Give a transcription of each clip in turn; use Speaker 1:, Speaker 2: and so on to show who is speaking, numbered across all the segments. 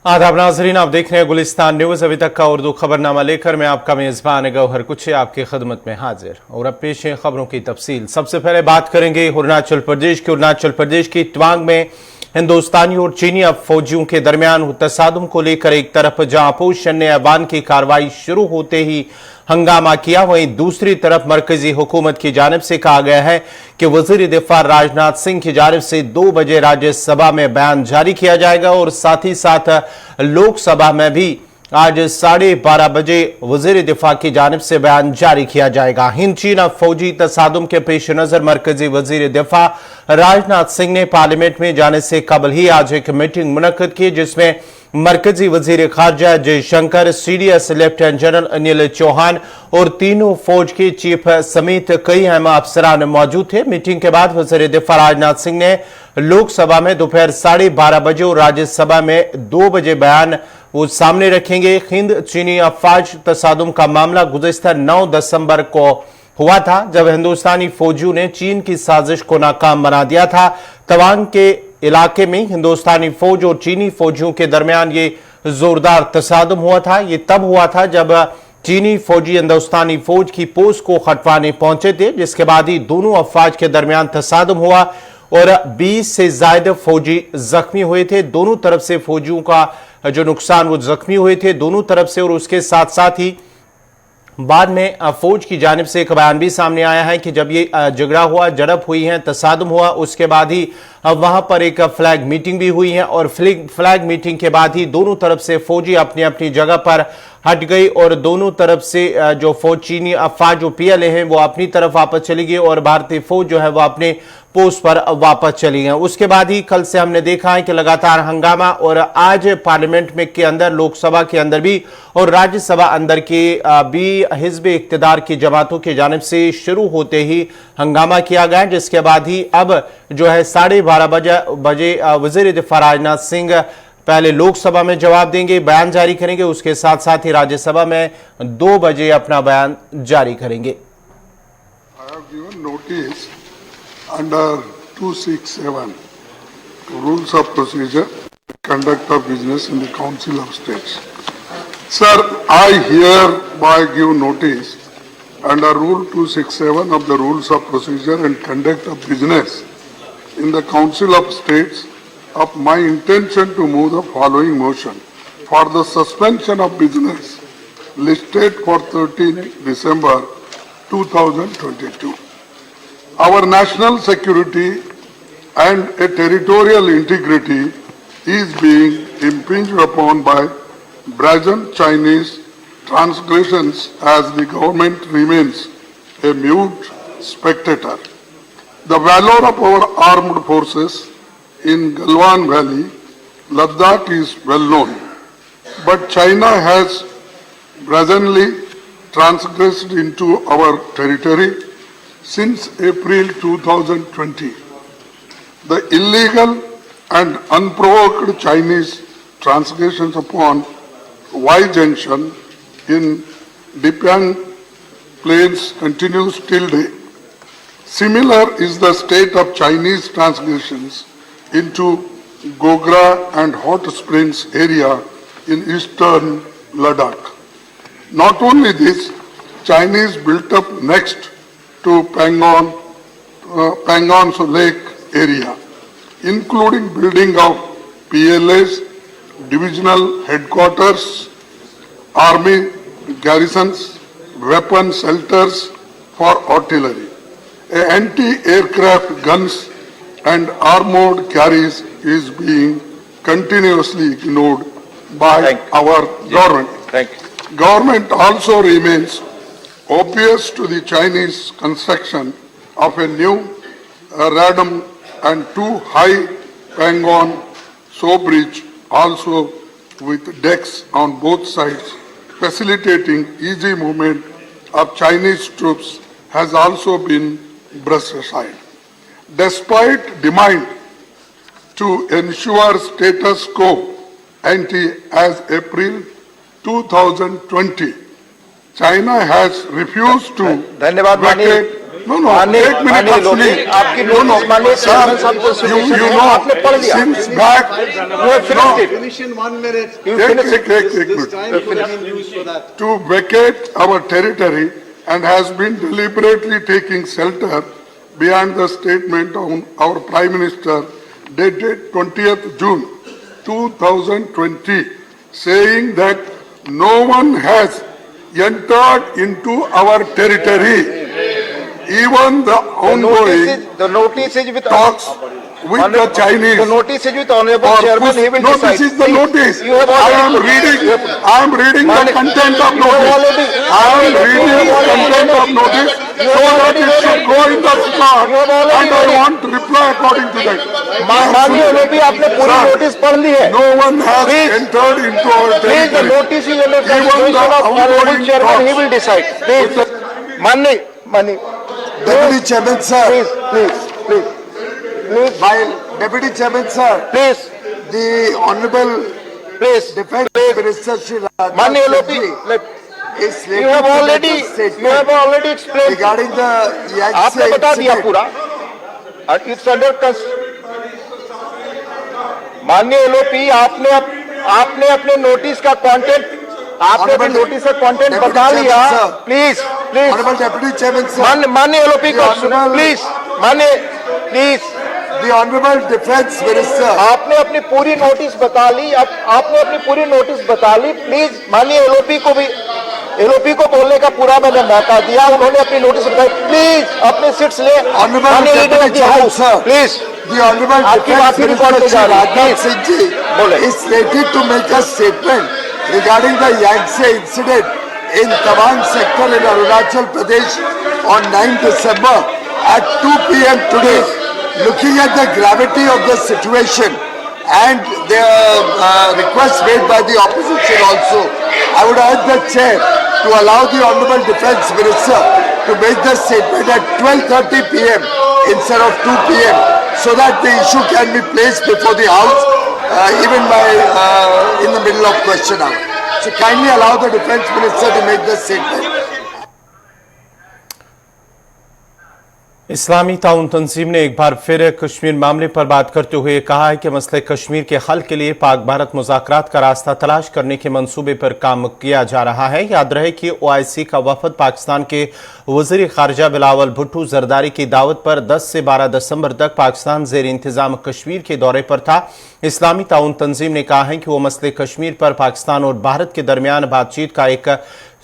Speaker 1: आदाब नाजरीन, आप देख रहे हैं गुलिस्तान न्यूज। अभी तक का उर्दू खबरनामा लेकर मैं आपका मेजबान गौहर कुछ आपकी खदमत में हाजिर और अब पेश है खबरों की तफसील। सबसे पहले बात करेंगे अरुणाचल प्रदेश की तवांग में हिंदुस्तानी और चीनी फौजियों के दरमियान तसादुम को लेकर एक तरफ जहां अपोजिशन ने ऐवान की कार्रवाई शुरू होते ही हंगामा किया, वहीं दूसरी तरफ मरकजी हुकूमत की जानिब से कहा गया है कि वजीर दिफा राजनाथ सिंह की जानिब से 2 बजे राज्यसभा में बयान जारी किया जाएगा और साथ ही साथ लोकसभा में भी आज 12:30 बजे वजीर दिफा की जानिब से बयान जारी किया जाएगा। हिंद चीन फौजी तसादुम के पेश नजर मरकजी वजीर दिफा राजनाथ सिंह ने पार्लियामेंट में जाने से कबल ही आज एक मीटिंग मुनक्किद की, जिसमें मरकजी वजीर खारजा Jaishankar, CDS lieutenant general Anil Chauhan और तीनों फौज के चीफ समेत कई अहम अफसरान मौजूद थे। मीटिंग के बाद वजीर दिफा राजनाथ सिंह ने लोकसभा में दोपहर 12:30 बजे और राज्यसभा में 2 बजे बयान वो सामने रखेंगे। हिंद चीनी अफवाज तसादुम का मामला गुज़िश्ता 9 दिसंबर को हुआ था, जब हिंदुस्तानी फौजियों ने चीन की साजिश को नाकाम बना दिया था। तवांग के इलाके में हिंदुस्तानी फौज और चीनी फौजियों के दरमियान ये जोरदार तसादुम हुआ था। ये तब हुआ था जब चीनी फौजी हिंदुस्तानी फौज की पोस्ट को हटवाने पहुंचे थे, जिसके बाद ही दोनों अफवाज के दरमियान तसादुम हुआ और 20 से ज्यादा फौजी जख्मी हुए थे। दोनों तरफ से फौजियों का जो नुकसान वो जख्मी हुए थे दोनों तरफ से, और उसके साथ साथ ही बाद में फौज की जानिब से एक बयान भी सामने आया है कि जब ये झगड़ा हुआ, झड़प हुई है, तसादुम हुआ, उसके बाद ही वहां पर एक फ्लैग मीटिंग भी हुई है और फ्लैग मीटिंग के बाद ही दोनों तरफ से फौजी अपनी अपनी जगह पर हट गई और दोनों तरफ से जो फौज चीनी अफवाज जो पीएलए हैं वो अपनी तरफ वापस चली गई और भारतीय फौज जो है वो अपने पोस्ट पर वापस चली गई। उसके बाद ही कल से हमने देखा है कि लगातार हंगामा, और आज पार्लियामेंट में के अंदर, लोकसभा के अंदर भी और राज्यसभा अंदर के भी हिज़्ब इक़्तिदार की जमातों की जानिब से शुरू होते ही हंगामा किया गया, जिसके बाद ही अब जो है 12:30 बजे वज़ीर दिफा राजनाथ सिंह पहले लोकसभा में जवाब देंगे, बयान जारी करेंगे, उसके साथ साथ ही राज्यसभा में 2 बजे अपना बयान जारी करेंगे।
Speaker 2: Under 267 rules of procedure, conduct of business in the Council of States. Sir, I hereby give notice under Rule 267 of the rules of procedure and conduct of business in the Council of States of my intention to move the following motion for the suspension of business listed for 13 December 2022. Our national security and a territorial integrity is being impinged upon by brazen Chinese transgressions as the government remains a mute spectator. The valor of our armed forces in Galwan Valley, Ladakh is well known, but China has brazenly transgressed into our territory since April 2020. The illegal and unprovoked Chinese transgressions upon Y Junction in Dipiang Plains continues till day. Similar is the state of Chinese transgressions into Gogra and Hot Springs area in eastern Ladakh. Not only this, Chinese built up next to Pangong Lake area, including building of PLAs, divisional headquarters, army garrisons, weapon shelters for artillery, anti-aircraft guns and armored carriers is being continuously ignored by our government. Government also remains obvious to the Chinese construction of a new radom and 2 high Pangong Tso bridge, also with decks on both sides, facilitating easy movement of Chinese troops, has also been brushed aside. Despite demand to ensure status quo ante as April 2020, China has refused to
Speaker 3: धन्यवाद माननीय
Speaker 2: No, no, एक minute actually.
Speaker 3: आपकी
Speaker 2: No, no,
Speaker 3: notice माननीय
Speaker 2: sir,
Speaker 3: chairman साहब को
Speaker 2: you know,
Speaker 3: आपने पढ़ लिया।
Speaker 2: since back,
Speaker 3: You have finished it.
Speaker 4: Finish in 1 minute.
Speaker 3: You
Speaker 2: एक
Speaker 3: finished it.
Speaker 2: minute.
Speaker 4: Time could have been used for that.
Speaker 2: To vacate our territory and has been deliberately taking shelter beyond the statement of our Prime Minister dated 20th June 2020, saying that no one has entered into our territory. Even the ongoing
Speaker 3: The notice is with
Speaker 2: talks with the Chinese.
Speaker 3: The notice is with honorable
Speaker 2: or
Speaker 3: chairman.
Speaker 2: push-
Speaker 3: He will
Speaker 2: no,
Speaker 3: decide.
Speaker 2: this is the
Speaker 3: Please,
Speaker 2: notice.
Speaker 3: You have
Speaker 2: I am
Speaker 3: already.
Speaker 2: reading. I am reading the content of
Speaker 3: You have
Speaker 2: notice.
Speaker 3: already.
Speaker 2: I am reading the content of notice so that it should go in the spot,
Speaker 3: You have already
Speaker 2: and I
Speaker 3: read it.
Speaker 2: want to reply according to that.
Speaker 3: माननीय LOP आपने पूरी
Speaker 2: Sir,
Speaker 3: notice पढ़ ली है.
Speaker 2: No one has
Speaker 3: Please.
Speaker 2: entered into our
Speaker 3: Please, the
Speaker 2: territory.
Speaker 3: notice is under
Speaker 2: Even the
Speaker 3: consideration of honorable
Speaker 2: outgoing
Speaker 3: chairman. He
Speaker 2: talks.
Speaker 3: will decide. Please, माननीय.
Speaker 5: Deputy Chairman, sir.
Speaker 3: Please.
Speaker 5: While Deputy Chairman, sir,
Speaker 3: Please.
Speaker 5: the Honorable
Speaker 3: Please.
Speaker 5: Defense Minister Shri
Speaker 3: माननीय
Speaker 5: Rajnath
Speaker 3: LOP.
Speaker 5: Singh ji is slated
Speaker 3: You have
Speaker 5: to make
Speaker 3: already.
Speaker 5: a
Speaker 3: You have
Speaker 5: statement
Speaker 3: already explained.
Speaker 5: regarding the Yangtze
Speaker 3: आपने बता दिया
Speaker 5: incident.
Speaker 3: पूरा. And it's under माननीय LOP आपने अपने notice का content आपने अपने
Speaker 5: Honorable
Speaker 3: नोटिस का कंटेंट
Speaker 5: Deputy
Speaker 3: बता
Speaker 5: Chairman,
Speaker 3: लिया.
Speaker 5: sir.
Speaker 3: Please
Speaker 5: Honorable Deputy Chairman, sir,
Speaker 3: माननीय एलओपी
Speaker 5: The
Speaker 3: को
Speaker 5: Honorable-
Speaker 3: प्लीज माननीय please
Speaker 5: the Honorable Defense Minister,
Speaker 3: आपने अपनी पूरी नोटिस बता ली. अब आपने अपनी पूरी नोटिस बता ली. प्लीज माननीय एलओपी को भी एलओपी को बोलने का पूरा मैंने मौका दिया. उन्होंने अपनी नोटिस बताई. प्लीज अपने सीट्स ले.
Speaker 5: Honorable
Speaker 3: माननीय leader of
Speaker 5: Deputy
Speaker 3: the
Speaker 5: Chairman,
Speaker 3: house
Speaker 5: sir,
Speaker 3: please.
Speaker 5: the Honorable
Speaker 3: आपकी
Speaker 5: Defense
Speaker 3: बात ही रिकॉर्ड
Speaker 5: Minister
Speaker 3: में जा
Speaker 5: Shri
Speaker 3: रही है.
Speaker 5: Rajnath Singh ji
Speaker 3: बोले.
Speaker 5: is slated to make a statement regarding the Yangtze incident in Tawang sector in Arunachal Pradesh on 9 December at 2 p.m. today. Looking at the gravity of the situation and the request made by the opposition also, I would urge the chair to allow the Honorable Defense Minister to make the statement at 12:30 p.m. instead of 2 p.m. so that the issue can be placed before the House even by in the middle of question hour. So kindly allow the Defense Minister to make the statement.
Speaker 1: इस्लामी ताउन तंजीम ने एक बार फिर कश्मीर मामले पर बात करते हुए कहा है कि मसले कश्मीर के हल के लिए पाक भारत मुज़ाकरात का रास्ता तलाश करने के मंसूबे पर काम किया जा रहा है. याद रहे कि OIC का वफद पाकिस्तान के वज़ीर ख़ारजा बिलावल भुट्टो जरदारी की दावत पर 10 से 12 दिसंबर तक पाकिस्तान ज़ेर इंतज़ाम कश्मीर के दौरे पर था. इस्लामी ताउन तंजीम ने कहा है कि वो मसले कश्मीर पर पाकिस्तान और भारत के दरमियान बातचीत का एक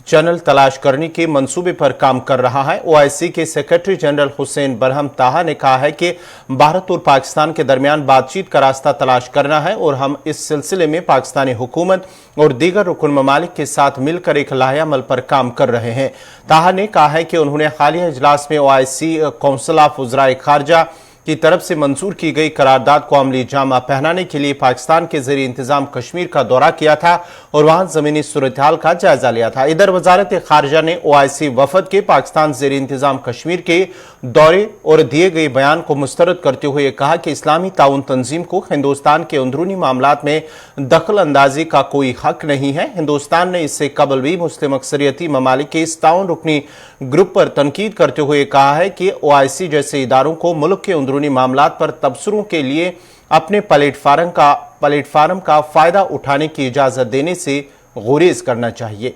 Speaker 1: चैनल तलाश करने के मंसूबे पर काम कर रहा है. OIC के सेक्रेटरी जनरल हुसैन बरहम ताहा ने कहा है कि भारत और पाकिस्तान के दरमियान बातचीत का रास्ता तलाश करना है और हम इस सिलसिले में पाकिस्तानी हुकूमत और दीगर रुकन ममालिक के साथ मिलकर एक लाहेअमल पर काम कर रहे हैं. ताहा ने कहा है कि उन्होंने हालिया इजलास में OIC कौंसिल ऑफ वज़राए खारजा की तरफ से मंजूर की गई करारदाद को अमली जामा पहनाने के लिए पाकिस्तान के ज़रिए इंतजाम कश्मीर का दौरा किया था और वहां जमीनी सूरत हाल का जायजा लिया था. इधर वजारत खारजा ने OIC वफद के पाकिस्तान ज़रिए इंतजाम कश्मीर के दौरे और दिए गए बयान को मुस्तरद करते हुए कहा कि इस्लामी ताउन तंजीम को हिंदुस्तान के अंदरूनी मामलात में दखल अंदाजी का कोई हक नहीं है. हिंदुस्तान ने इससे कबल भी मुस्लिम अक्सरियती ममालिक के इस ताउन रुकनी ग्रुप पर तनकीद करते हुए कहा है कि OIC जैसे इदारों को मुल्क के अंदरूनी मामलात पर तबसरों के लिए अपने प्लेटफार्म का फायदा उठाने की इजाजत देने से गुरेज करना चाहिए.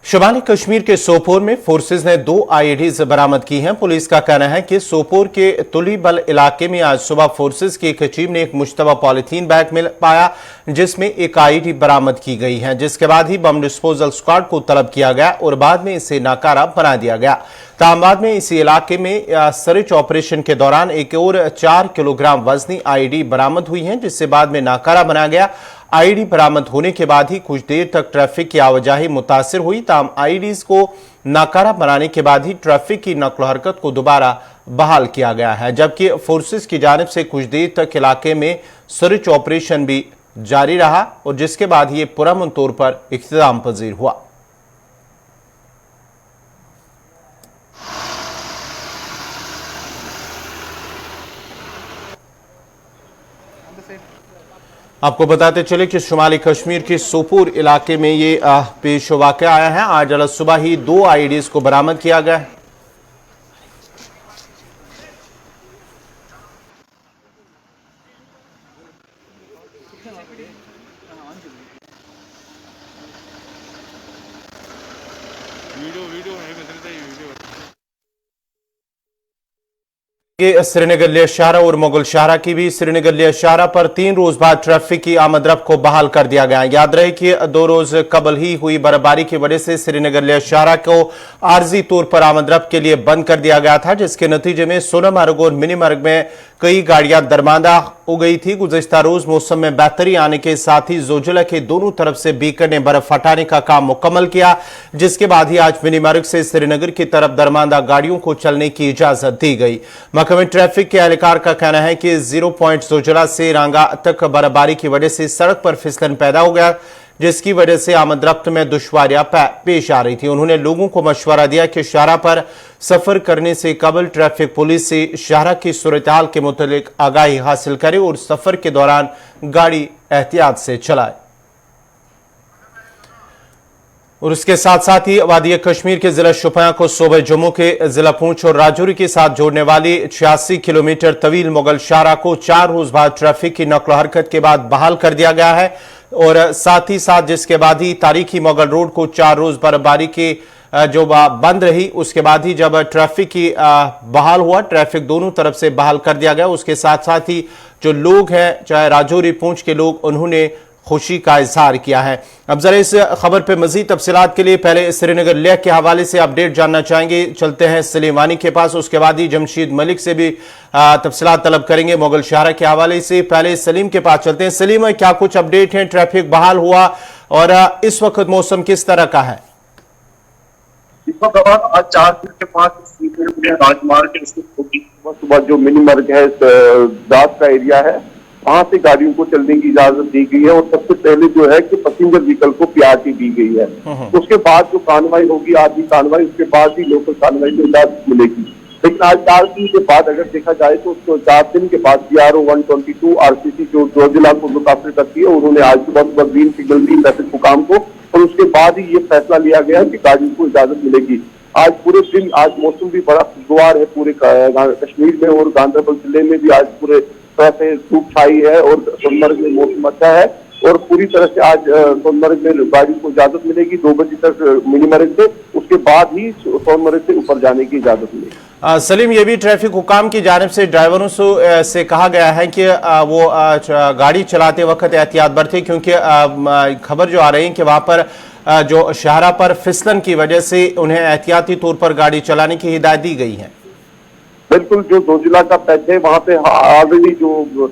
Speaker 1: शुमाली कश्मीर के सोपोर में फोर्सेज ने 2 IEDs बरामद की हैं. पुलिस का कहना है कि सोपोर के तुलीबल इलाके में आज सुबह फोर्सेज की एक टीम ने एक मुश्तबा पॉलीथीन बैग में पाया जिसमें एक IED बरामद की गई है, जिसके बाद ही बम डिस्पोजल स्क्वाड को तलब किया गया और बाद में इसे नाकारा बना दिया गया. ताबाद में इसी इलाके में सर्च ऑपरेशन के दौरान एक और 4 किलोग्राम वजनी IED बरामद हुई है जिससे बाद में नाकारा बना गया. IED बरामद होने के बाद ही कुछ देर तक ट्रैफिक की आवाजाही मुतासिर हुई. ताम IEDs को नाकारा बनाने के बाद ही ट्रैफिक की नकलो हरकत को दोबारा बहाल किया गया है, जबकि फोर्सेस की जानिब से कुछ देर तक इलाके में सर्च ऑपरेशन भी जारी रहा और जिसके बाद ये पुरअमन तौर पर इख्तिताम पजीर हुआ. आपको बताते चले कि शुमाली कश्मीर के सोपोर इलाके में ये पेश वाक़या आया है। आज अल सुबह ही 2 आईडीज को बरामद किया गया है। श्रीनगर लिया शाहरा और मुगल शाहरा की भी श्रीनगर लिया शाहरा पर 3 रोज बाद ट्रैफिक की आमदरफ्त को बहाल कर दिया गया। याद रहे कि 2 रोज कबल ही हुई बर्फबारी की वजह से श्रीनगर लिया शाहरा को आर्जी तौर पर आमदरफ्त के लिए बंद कर दिया गया था, जिसके नतीजे में सोनामार्ग और मिनी मार्ग में कई गाड़ियां दरमांदा हो गई थी। गुज़िश्ता रोज मौसम में बेहतरी आने के साथ ही जोजिला के दोनों तरफ से बीकर ने बर्फ हटाने का काम मुकम्मल किया, जिसके बाद ही आज मिनी मार्ग से श्रीनगर की तरफ दरमांदा गाड़ियों को चलने की इजाजत दी गई। महकमा ट्रैफिक के एहलकार का कहना है कि 0 पॉइंट जोजिला से रांगा तक बर्फबारी की वजह से सड़क पर फिसलन पैदा हो गया, जिसकी वजह से आमदरफ्त में दुश्वारियां पेश आ रही थी। उन्होंने लोगों को मशवरा दिया कि शाहरा पर सफर करने से कबल ट्रैफिक पुलिस से शाहरा की सूरत हाल के मुतालिक आगाही हासिल करे और सफर के दौरान गाड़ी एहतियात से चलाए। और उसके साथ साथ ही वादी कश्मीर के जिला शोपियां को सूबे जम्मू के जिला पूंछ और राजौरी के साथ जोड़ने वाली 86 किलोमीटर तवील मुगल शाहरा को 4 रोज बाद ट्रैफिक की नकलो हरकत के बाद बहाल कर दिया गया है। और साथ ही साथ जिसके बाद ही तारीखी मुगल रोड को 4 रोज बर्फबारी के जो बंद रही, उसके बाद ही जब ट्रैफिक की बहाल हुआ, ट्रैफिक दोनों तरफ से बहाल कर दिया गया। उसके साथ साथ ही जो लोग हैं, चाहे राजौरी पूंछ के लोग, उन्होंने खुशी का इजहार किया है। अब जरा इस खबर पे मजीद तफसीलात के लिए पहले श्रीनगर लेह के हवाले से अपडेट जानना चाहेंगे। चलते हैं सलीमानी के पास, उसके बाद ही जमशीद मलिक से भी तफसीलात तलब करेंगे मुगल शाहरा के हवाले से। पहले सलीम के पास चलते हैं। सलीम, क्या कुछ अपडेट है? ट्रैफिक बहाल हुआ और इस वक्त मौसम किस तरह का है?
Speaker 6: आज 4 से 5 राजमार्ग सुबह जो मिनी मार्ग है, दाद का एरिया है, वहां से गाड़ियों को चलने की इजाजत दी गई है। और सबसे पहले जो है कि पैसेंजर व्हीकल को पीआरटी दी गई है। उसके बाद जो कार्रवाई होगी, आधी कार्रवाई, उसके बाद ही लोकल कार्रवाई को इजाजत मिलेगी। लेकिन आज 4 दिन के बाद अगर देखा जाए तो 4 दिन के बाद BRO 122 RCC जो जोजिला को मुतासर करती है, उन्होंने आज सुबह ग्रीन सिग्नल दी ट्रैफिक हुकाम को, और उसके बाद ही ये फैसला लिया गया कि गाड़ियों को इजाजत मिलेगी। आज पूरे दिन आज मौसम भी बड़ा खुशगवार है पूरे कश्मीर में, और गांधरबल जिले में भी आज पूरे तरह से धूप छाई है और सोनमर्ग में मौसम अच्छा है। और पूरी तरह से आज सोनमर्ग में गाड़ी को इजाजत मिलेगी 2 बजे तक मिनी मार्ग से, उसके बाद ही सोनमर्ग से ऊपर जाने की इजाजत मिलेगी।
Speaker 1: सलीम, ये भी ट्रैफिक हुकाम की जानिब से ड्राइवरों से कहा गया है कि वो गाड़ी चलाते वक्त एहतियात बरतें, क्योंकि खबर जो आ रही है कि वहां पर जो शाहरा पर फिसलन की वजह से उन्हें एहतियाती तौर पर गाड़ी चलाने की हिदायत दी गई है।
Speaker 6: बिल्कुल, जो जोजिला का पैच है वहां पे ऑलरेडी जो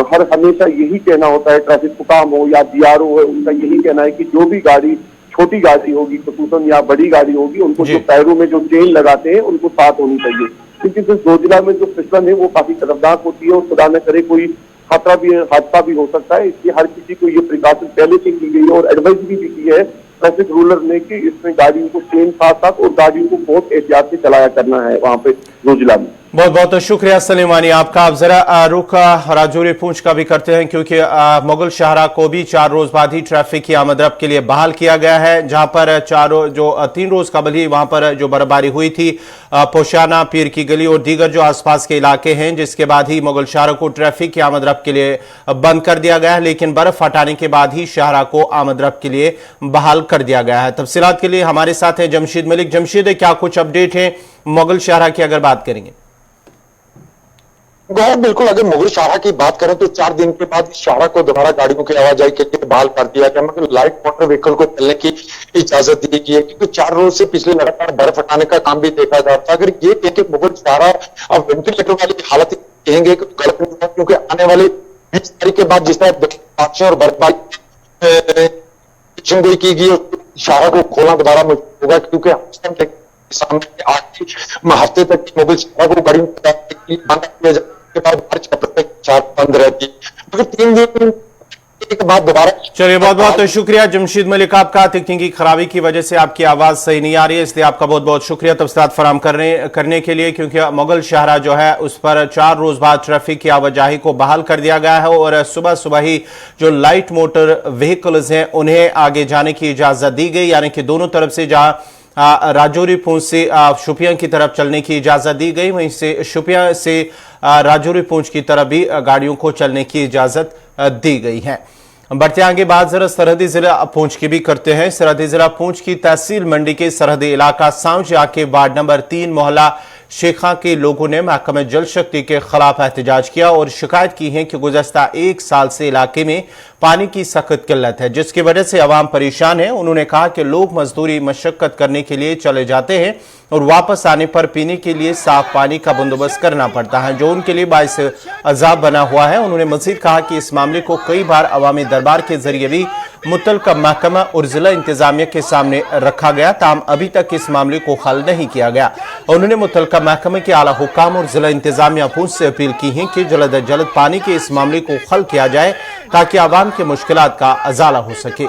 Speaker 6: हर हमेशा यही कहना होता है, ट्रैफिक हुकाम हो या BRO है, उनका यही कहना है कि जो भी गाड़ी, छोटी गाड़ी होगी खसूसन या बड़ी गाड़ी होगी, उनको जो टायरों में जो चेन लगाते हैं उनको साथ होनी चाहिए। क्योंकि जो जोजिला में जो फिसलन है वो काफी खतरनाक होती है और खुदा न करे कोई खतरा भी, हादसा भी हो सकता है। इसलिए हर किसी को ये प्रिकॉशन पहले से की गई है और एडवाइजरी भी की है ट्रैफिक रूलर ने कि इसमें गाड़ियों को चेन साथ साथ और गाड़ियों को बहुत एहतियात से चलाया करना है वहां पे जोजिला में।
Speaker 1: बहुत बहुत शुक्रिया सलीमानी आपका। अब जरा रुख राजौरी पूंछ का भी करते हैं, क्योंकि मुगल शाहरा को भी 4 रोज बाद ही ट्रैफिक की आमदरफ्त के लिए बहाल किया गया है, जहां पर 3 रोज कबल ही वहां पर जो बर्फबारी हुई थी, पोशाना, पीर की गली और दीगर जो आसपास के इलाके हैं, जिसके बाद ही मुगल शाहरा को ट्रैफिक की आमदरफ्त के लिए बंद कर दिया गया है। लेकिन बर्फ हटाने के बाद ही शाहरा को आमदरफ्त के लिए बहाल कर दिया गया है। तफसीलात के लिए हमारे साथ है जमशीद मलिक। जमशीद, क्या कुछ अपडेट है मुगल शाहरा की अगर बात करेंगे?
Speaker 7: बिल्कुल, अगर मुगल शाहरा की बात करें तो 4 दिन के बाद शाहरा को दोबारा गाड़ियों की आवाजाही के लिए बहाल कर दिया गया, मतलब लाइट मोटर व्हीकल को चलने की इजाजत दी गई है। क्योंकि 4 रोज से पिछले लगातार बर्फ हटाने का काम भी देखा जाता है। अगर ये देखें मुगल शाहरा अब वेंटिलेटर वाली हालत कहेंगे गलत नहीं है, क्योंकि आने वाले 20 तारीख के बाद जिस तरह और बर्फबारी की गई, शाहरा को खोलना दोबारा मुश्किल होगा, क्योंकि सामने आखिरी हफ्ते तक मुगल शाहरा को गाड़ी बंद किया जाए के बाद मार्च अप्रैल तक 4 बंद रहती है। मगर 3 दिन एक बात दोबारा।
Speaker 1: चलिए, बहुत बहुत शुक्रिया जमशीद मलिक। आपका तकनीकी खराबी की वजह से आपकी आवाज सही नहीं आ रही है, इसलिए आपका बहुत बहुत शुक्रिया तफसीलात फराम करने के लिए, क्योंकि मुगल शाहरा जो है उस पर 4 रोज बाद ट्रैफिक की आवाजाही को बहाल कर दिया गया है और सुबह सुबह ही जो लाइट मोटर व्हीकल्स हैं उन्हें आगे जाने की इजाजत दी गई, यानी कि दोनों तरफ से जहां राजौरी पूंछ से शोपियां की तरफ चलने की इजाजत दी गई, वहीं से शोपियां से राजौरी पूंछ की तरफ भी गाड़ियों को चलने की इजाजत दी गई है। बढ़ते आगे बात जरा सरहदी जिला पूंछ की भी करते हैं। सरहदी जिला पूंछ की तहसील मंडी के सरहदी इलाका सांवजा के वार्ड नंबर 3 मोहल्ला शेखा के लोगों ने महकमे जल शक्ति के खिलाफ एहतजाज किया और शिकायत की है कि गुज़श्ता 1 साल से इलाके में पानी की सख्त किल्लत है, जिसकी वजह से आवाम परेशान है। उन्होंने कहा कि लोग मजदूरी मशक्कत करने के लिए चले जाते हैं और वापस आने पर पीने के लिए साफ पानी का बंदोबस्त करना पड़ता है, जो उनके लिए बाइस अजाब बना हुआ है। उन्होंने मजीद कहा कि इस मामले को कई बार अवामी दरबार के जरिए भी मुतल्लिका महकमा और जिला इंतजामिया के सामने रखा गया, ताहम अभी तक इस मामले को हल नहीं किया गया। उन्होंने मुतल्लिका महकमे के आला हुकाम और जिला इंतजामिया पूंछ से अपील की है कि जल्द अज जल्द पानी के इस मामले को हल किया जाए ताकि आवाम के मुश्किलात का अजाला हो सके।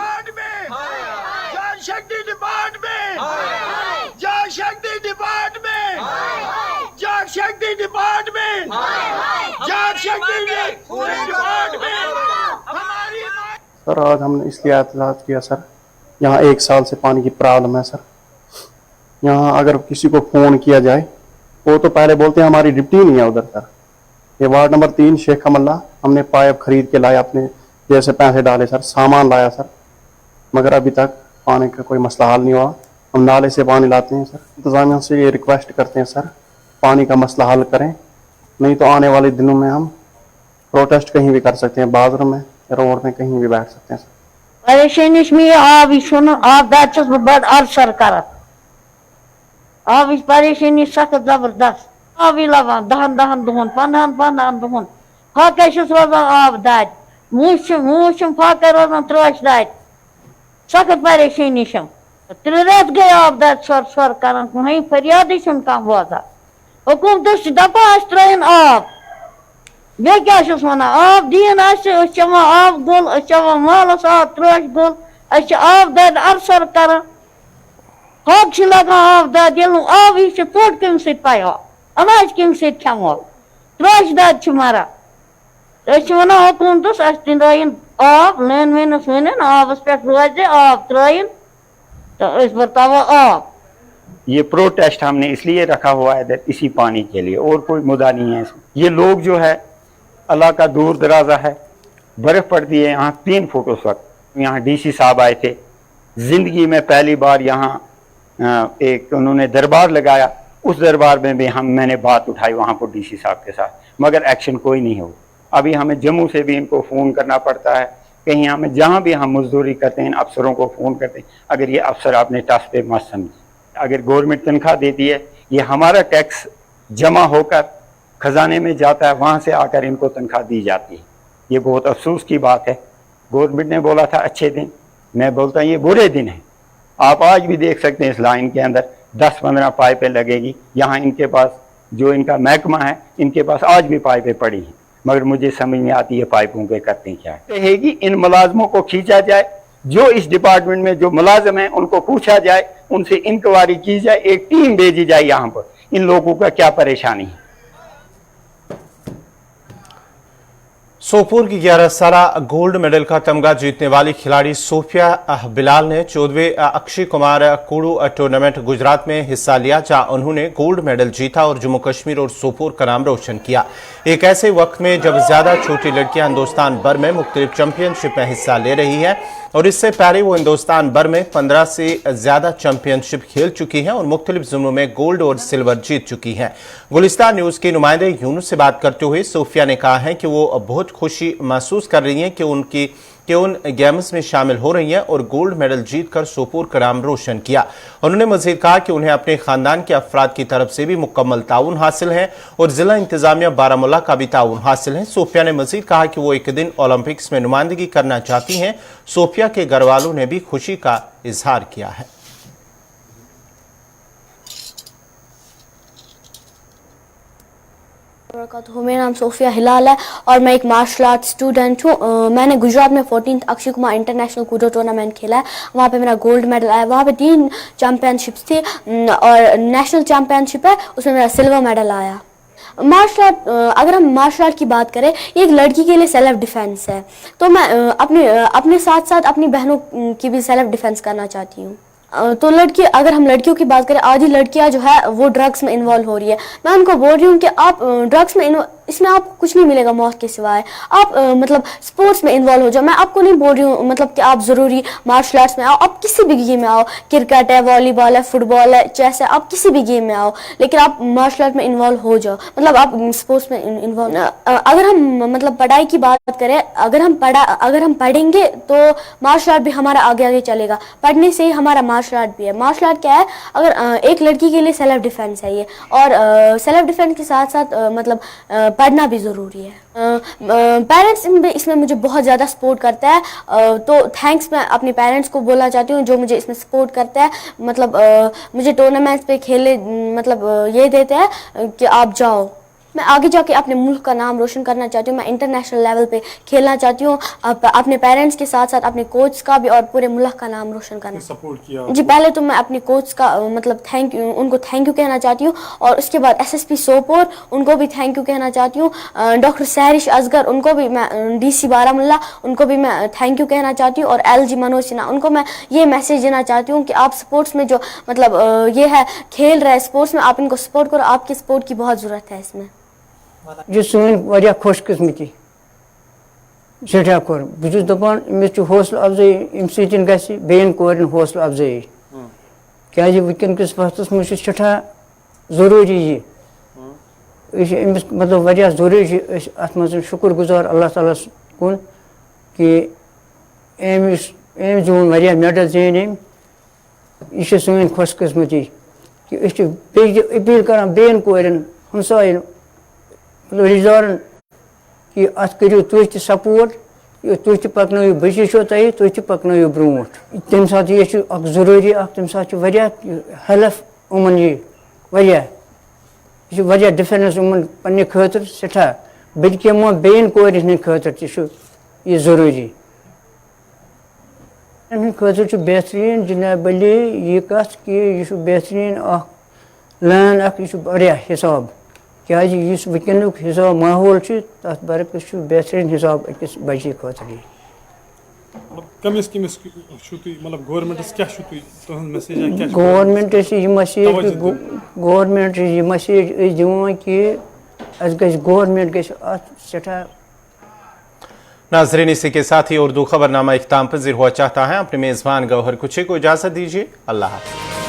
Speaker 8: सर आज हमने इसलिए एहतजाज किया सर, यहाँ 1 साल से पानी की प्रॉब्लम है सर। यहाँ अगर किसी को फ़ोन किया जाए वो तो पहले बोलते हैं हमारी डिप्टी नहीं है उधर सर। ये वार्ड नंबर 3 शेख कमल्ला, हमने पाइप खरीद के लाया, अपने जैसे पैसे डाले सर, सामान लाया सर, मगर अभी तक पानी का कोई मसला हल नहीं हुआ। हम नाले से पानी लाते हैं सर। इंतज़ामिया से ये रिक्वेस्ट करते हैं सर पानी का मसला हल करें, नहीं तो आने वाले दिनों में हम प्रोटेस्ट कहीं भी कर सकते हैं, बाजार में रोड में कहीं भी बैठ सकते हैं।
Speaker 9: परेशानी में आब आब दाद बड़ अरसर कर आब परेशानी सख्त जबरदस्त आब लवान 10 दुहन 15 दुहन फाक रोजान आब दाद मूछम फाक रोजान त्रश दाद सख्त परेशानी 3 रेत गए आब दाद सर कर कहीं फरियाद कम बोजा हुकूमत दपा त्रन आब बे क्या वन आब दीन चवान आब गुल चवान मालस आब त्रश गुल आब दाद अरसर कर हक लगान आब दाद ये आब यह पोट कम पाया अनाज कम खमो त्रश दाद मरा वन हुकूमत दिन आब लाइन वैनस वन आबस पे रोज आब त्रन तो बरताव आब।
Speaker 10: ये प्रोटेस्ट हमने इसलिए रखा हुआ है इसी पानी के लिए, और कोई मुद्दा नहीं है। ये लोग जो है अल्लाह का दूर दराजा है, बर्फ़ पड़ती है यहाँ 3 फुट उस वक्त। यहाँ डीसी साहब आए थे, ज़िंदगी में पहली बार यहाँ एक उन्होंने दरबार लगाया, उस दरबार में भी मैंने बात उठाई वहाँ पर डीसी साहब के साथ, मगर एक्शन कोई नहीं हो। अभी हमें जम्मू से भी इनको फ़ोन करना पड़ता है, कहीं हमें जहाँ भी हम मजदूरी करते हैं अफसरों को फ़ोन करते हैं, अगर ये अफसर अपने टस पे मत समझे। अगर गवर्नमेंट तनख्वाह देती है, ये हमारा टैक्स जमा होकर खजाने में जाता है, वहाँ से आकर इनको तनख्वाह दी जाती है। ये बहुत अफसोस की बात है। गवर्नमेंट ने बोला था अच्छे दिन, मैं बोलता हूँ ये बुरे दिन हैं। आप आज भी देख सकते हैं इस लाइन के अंदर 10-15 पाइपें लगेगी। यहाँ इनके पास जो इनका महकमा है, इनके पास आज भी पाइपें पड़ी हैं, मगर मुझे समझ नहीं आती है पाइपों के करते क्या है कि इन मुलाजमों को खींचा जाए, जो इस डिपार्टमेंट में जो मुलाजिम हैं उनको पूछा जाए, उनसे इंक्वायरी की जाए, एक टीम भेजी जाए यहाँ पर इन लोगों का क्या परेशानी है।
Speaker 1: सोपोर की 11 साला गोल्ड मेडल का तमगा जीतने वाली खिलाड़ी सोफिया बिलाल ने 14वें अक्षय कुमार कूड़ू टूर्नामेंट गुजरात में हिस्सा लिया, जहां उन्होंने गोल्ड मेडल जीता और जम्मू कश्मीर और सोपोर का नाम रोशन किया। एक ऐसे वक्त में जब ज्यादा छोटी लड़कियां हिंदुस्तान भर में मुख्तलिफ चैंपियनशिप में हिस्सा ले रही है और इससे पहले वो हिंदुस्तान भर में 15 से ज्यादा चैंपियनशिप खेल चुकी हैं और मुख्तलिफ ज़ोनों में गोल्ड और सिल्वर जीत चुकी हैं। गुलिस्तान न्यूज के नुमाइंदे यूनुस से बात करते हुए सोफिया ने कहा है कि वो बहुत खुशी महसूस कर रही हैं कि उन गेम्स में शामिल हो रही हैं और गोल्ड मेडल जीतकर सोपोर का नाम रोशन किया। उन्होंने मजीद कहा कि उन्हें अपने खानदान के अफराद की तरफ से भी मुकम्मल ताउन हासिल है और जिला इंतजामिया बारामूला का भी ताउन हासिल है। सोफिया ने मजीद कहा कि वो एक दिन ओलंपिक्स में नुमाइंदगी करना चाहती हैं। सोफिया के घर वालों ने भी खुशी का इजहार किया है।
Speaker 11: वबरकातुहू। मेरा नाम सोफिया हिलाल है और मैं एक मार्शल आर्ट स्टूडेंट हूँ। मैंने गुजरात में 14th Akshay Kumar international Koodo tournament खेला है। वहाँ पे मेरा गोल्ड मेडल आया। वहाँ पे 3 चैम्पियनशिप्स थी और नेशनल चैम्पियनशिप है, उसमें मेरा सिल्वर मेडल आया। मार्शल आर्ट, अगर हम मार्शल आर्ट की बात करें, ये एक लड़की के लिए सेल्फ डिफेंस है। तो मैं अपने साथ साथ अपनी बहनों की भी सेल्फ डिफेंस करना चाहती हूँ। तो अगर हम लड़कियों की बात करें, आधी लड़कियां जो है वो ड्रग्स में इन्वॉल्व हो रही है। मैं उनको बोल रही हूँ कि आप ड्रग्स में इसमें आपको कुछ नहीं मिलेगा मौत के सिवाय। आप मतलब स्पोर्ट्स में इन्वॉल्व हो जाओ। मैं आपको नहीं बोल रही हूँ मतलब कि आप ज़रूरी मार्शल आर्ट्स में आओ, आप किसी भी गेम में आओ, क्रिकेट है, वॉलीबॉल है, फुटबॉल है, चेस है, आप किसी भी गेम में आओ, लेकिन आप मार्शल आर्ट में इन्वॉल्व हो जाओ, मतलब आप स्पोर्ट्स में इन्वॉल्व। अगर हम मतलब पढ़ाई की बात करें, अगर हम पढ़ेंगे तो मार्शल आर्ट भी हमारा आगे आगे चलेगा। पढ़ने से ही हमारा मार्शल आर्ट भी है। मार्शल आर्ट क्या है, अगर एक लड़की के लिए सेल्फ डिफेंस है ये, और सेल्फ डिफेंस के साथ साथ मतलब पढ़ना भी ज़रूरी है। पेरेंट्स इसमें मुझे बहुत ज़्यादा सपोर्ट करता है, तो थैंक्स मैं अपने पेरेंट्स को बोलना चाहती हूँ जो मुझे इसमें सपोर्ट करता है। मतलब मुझे टूर्नामेंट्स पे खेले मतलब ये देते हैं कि आप जाओ। मैं आगे जाके अपने मुल्क का नाम रोशन करना चाहती हूँ। मैं इंटरनेशनल लेवल पे खेलना चाहती हूँ। अपने पेरेंट्स के साथ साथ अपने कोच का भी और पूरे मुल्क का नाम रोशन करना
Speaker 12: सपोर्ट किया
Speaker 11: जी। पहले तो मैं अपने कोच का मतलब उनको थैंक यू कहना चाहती हूँ, और उसके बाद SSP सोपोर, उनको भी थैंक यू कहना चाहती हूँ। डॉक्टर सहरिश असगर, उनको भी मैं, DC बारामुल्ला, उनको भी मैं थैंक यू कहना चाहती हूँ। और LG मनोज सिन्हा, उनको मैं ये मैसेज देना चाहती हूँ कि आप स्पोर्ट्स में जो मतलब ये है खेल रहे स्पोर्ट्स में, आप इनको सपोर्ट करो। आपके सपोर्ट की बहुत ज़रूरत है इसमें।
Speaker 13: जो सोन वारिया खुशकिस्मती सेठा कोर बहुत दपान अमिस हौसल अफजाई अम सत बेन कोरन हौसल अफजाई क्या वनकन किस वक्तस मज सठा जरूरी ये अमिस मतलब वारिया जरूरी अत मज शुक्र गुजार अल्लाह ताला कुन कि अम जून वारिया मेडल जेन यह सोन खुशकिस्मती कि अपील कर बेन कोरन हमसायन मतलब रिश्तेदारन कि अत करो तुम त सपोर्ट, तुम त पकनो बची छो तुम त पकनो ब्रोट। तम सात ये जरूरी तम सात हेल्प उमन यह डिफरेंस उमन पन्ने खतर सठा बो बेन कोर खतर यह जरूरी खतर बेहतरीन जनाब अली यह कत कि यह बेहतरीन लान यह हिसाब क्या वनक हिसाब माहौल तथ बरक्स बेहतरीन हिसाब अकिस बच्चे खतर गवर्नमेंट यह मैसेज दिवान कि गवर्नमेंट गठा।
Speaker 1: नाजरीन, इसी के साथ ही उर्दू खबरनामा इख्ताम पजीर हुआ चाहता है। अपने मेज़बान गौहर कुछी को इजाज़त दीजिए। अल्लाह हाफ़िज़।